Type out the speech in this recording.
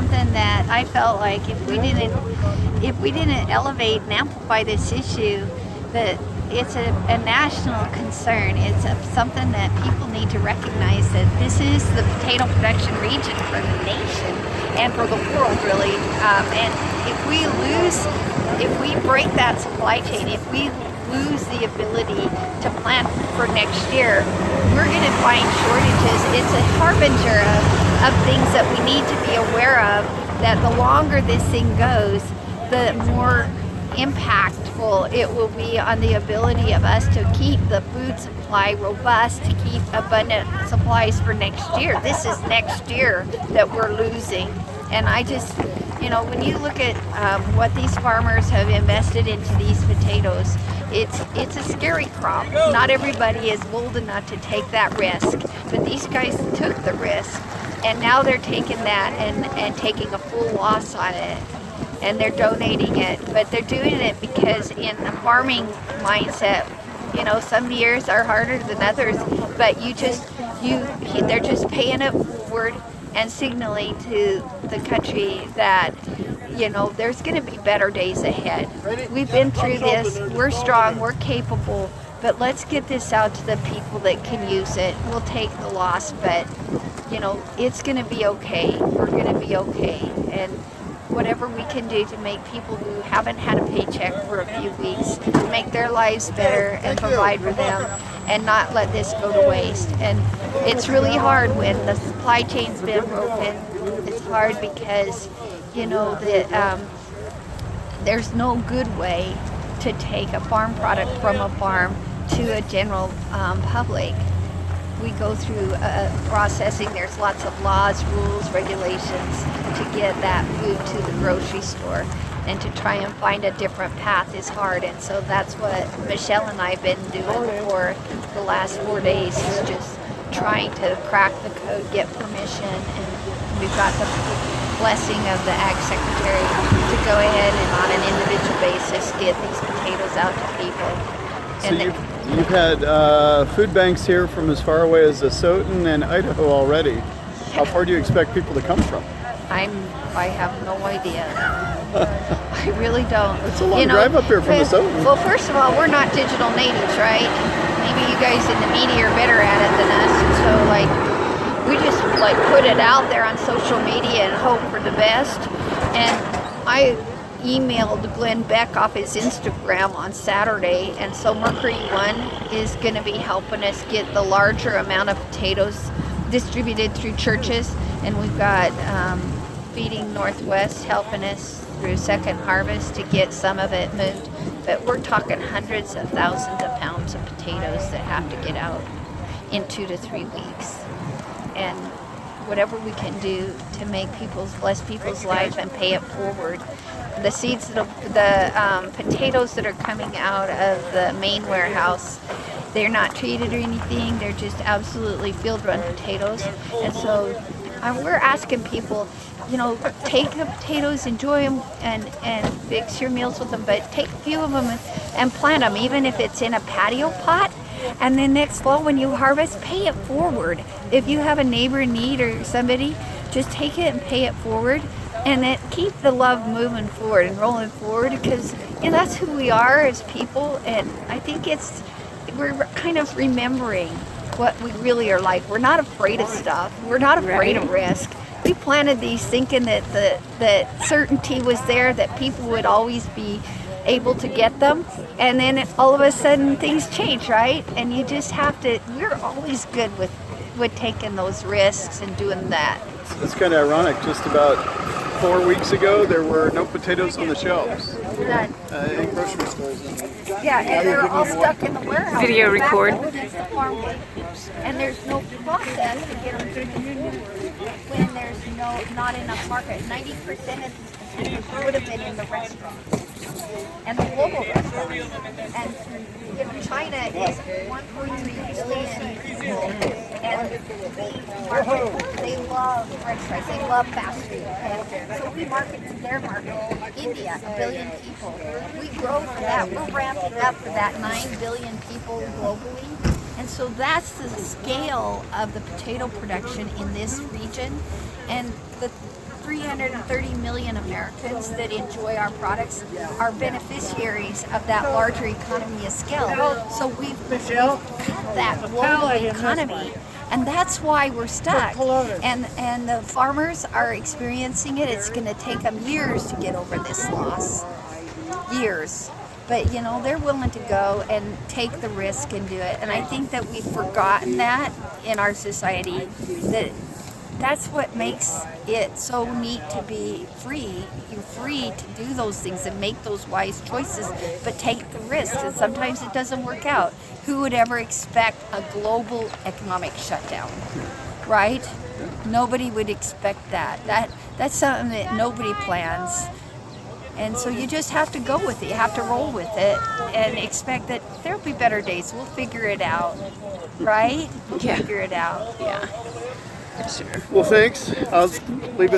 something that I felt like if we didn't elevate and amplify this issue, that it's a national concern. It's something that people need to recognize that this is the potato production region for the nation and for the world, really. And if we break that supply chain, if we lose the ability to plant for next year, we're going to find shortages. It's a harbinger of things that we need to be aware of, that the longer this thing goes, the more impactful it will be on the ability of us to keep the food supply robust, to keep abundant supplies for next year. This is next year that we're losing. And I just, when you look at what these farmers have invested into these potatoes, it's a scary crop. Not everybody is bold enough to take that risk, but these guys took the risk, and now they're taking that and taking a full loss on it, and they're donating it. But they're doing it because in the farming mindset, some years are harder than others, but they're just paying it forward and signaling to the country that there's going to be better days ahead. We've been through this. We're strong. We're capable. But let's get this out to the people that can use it. We'll take the loss, but it's going to be okay. We're going to be okay. And whatever we can do to make people who haven't had a paycheck for a few weeks, to make their lives better and provide for them, and not let this go to waste. And it's really hard when the supply chain's been broken. It's hard because there's no good way to take a farm product from a farm to a general public. We go through processing. There's lots of laws, rules, regulations to get that food to the grocery store. And to try and find a different path is hard. And so that's what Michelle and I have been doing for the last 4 days, is just trying to crack the code, get permission, and we've got the blessing of the Ag Secretary to go ahead and on an individual basis get these potatoes out to people. So you've had food banks here from as far away as Asotin and Idaho already. How far do you expect people to come from? I have no idea. I really don't. It's a long drive up here from Asotin. Well, first of all, we're not digital natives, right? Maybe you guys in the media are better at it than us. And so, we just put it out there on social media and hope for the best. And I emailed Glenn Beck off his Instagram on Saturday, and so Mercury One is going to be helping us get the larger amount of potatoes distributed through churches, and we've got Feeding Northwest helping us through Second Harvest to get some of it moved. But we're talking hundreds of thousands of pounds of potatoes that have to get out in 2 to 3 weeks. And whatever we can do to make bless people's lives and pay it forward. The seeds, the potatoes that are coming out of the main warehouse, they're not treated or anything. They're just absolutely field-run potatoes. And so we're asking people, take the potatoes, enjoy them, and fix your meals with them. But take a few of them and plant them, even if it's in a patio pot. And then next fall when you harvest, pay it forward. If you have a neighbor in need or somebody, just take it and pay it forward. And then keep the love moving forward and rolling forward, because that's who we are as people. And I think we're kind of remembering what we really are like. We're not afraid of stuff. We're not afraid of risk. We planted these thinking that that certainty was there, that people would always be able to get them, and then all of a sudden things change, right? And you just have to. We're always good with taking those risks and doing that. It's kind of ironic. Just about 4 weeks ago, there were no potatoes on the shelves. None. In grocery stores. Yeah, and they're all stuck in the warehouse. Video record. And there's no process to get them through the when there's not enough market. 90% of these potatoes would have been in the restaurants and the global restaurants. And China is 1.3 billion people, and they love French fries. They love fast food. Okay? So we market to their market. India, 1 billion people. We grow for that. We're ramping up for that 9 billion people globally. And so that's the scale of the potato production in this region. And 330 million Americans that enjoy our products are beneficiaries of that larger economy of scale. So we've cut that global economy. And that's why we're stuck. And the farmers are experiencing it. It's going to take them years to get over this loss. Years. But you know, they're willing to go and take the risk and do it. And I think that we've forgotten that in our society, that's what makes it so neat to be free. You're free to do those things and make those wise choices, but take the risks. And sometimes it doesn't work out. Who would ever expect a global economic shutdown, right? Nobody would expect that. That's something that nobody plans. And so you just have to go with it. You have to roll with it and expect that there'll be better days. We'll figure it out, right? We'll figure it out. Yeah. Sure. Well, thanks. I'll leave it.